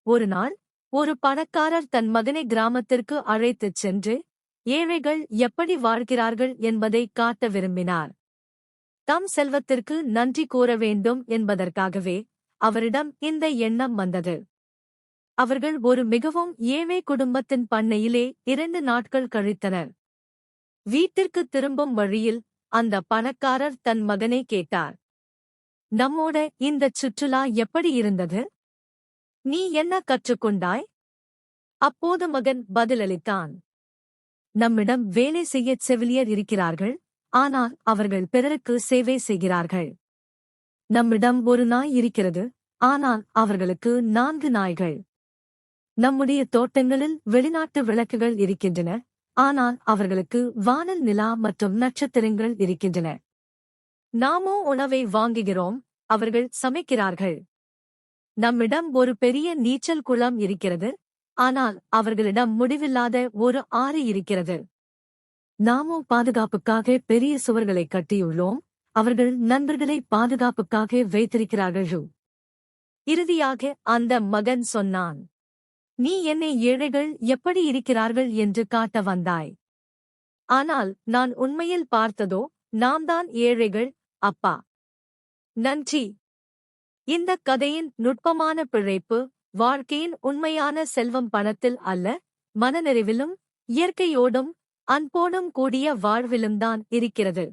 ஒருநாள் ஒரு பணக்காரர் தன் மகனை கிராமத்திற்கு அழைத்துச் சென்று ஏழைகள் எப்படி வாழ்கிறார்கள் என்பதை காட்ட விரும்பினார். தம் செல்வத்திற்கு நன்றி கூற வேண்டும் என்பதற்காகவே அவரிடம் இந்த எண்ணம் வந்தது. அவர்கள் ஒரு மிகவும் ஏழை குடும்பத்தின் பண்ணையிலே 2 நாட்கள் கழித்தனர். வீட்டிற்கு திரும்பும் வழியில் அந்த பணக்காரர் தன் மகனை கேட்டார், நம்மோட இந்தச் சுற்றுலா எப்படி இருந்தது? நீ என்ன கற்றுக்கொண்டாய்? அப்போது மகன் பதிலளித்தான், நம்மிடம் வேலை செய்யச் செவிலியர் இருக்கிறார்கள், ஆனால் அவர்கள் பிறருக்கு சேவை செய்கிறார்கள். நம்மிடம் ஒரு நாய் இருக்கிறது, ஆனால் அவர்களுக்கு 4 நாய்கள். நம்முடைய தோட்டங்களில் வெளிநாட்டு விளக்குகள் இருக்கின்றன, ஆனால் அவர்களுக்கு வானல் நிலா மற்றும் நட்சத்திரங்கள் இருக்கின்றன. நாமோ உணவை வாங்குகிறோம், அவர்கள் சமைக்கிறார்கள். நம்மிடம் ஒரு பெரிய நீச்சல் குளம் இருக்கிறது, ஆனால் அவர்களிடம் முடிவில்லாத ஒரு ஆறு இருக்கிறது. நாமோ பாதுகாப்புக்காக பெரிய சுவர்களை கட்டியுள்ளோம், அவர்கள் நண்பர்களை பாதுகாப்புக்காக வைத்திருக்கிறார்கள். இறுதியாக அந்த மகன் சொன்னான், நீ என்னை ஏழைகள் எப்படி இருக்கிறார்கள் என்று காட்ட வந்தாய். ஆனால் நான் உண்மையில் பார்த்ததோ நாம் தான் ஏழைகள், அப்பா. நன்றி. இந்தக் கதையின் நுட்பமான பிழைப்பு, வாழ்க்கையின் உண்மையான செல்வம் பணத்தில் அல்ல, மனநிறைவிலும் இயற்கையோடும் அன்போடும் கூடிய வாழ்விலும்தான் இருக்கிறது.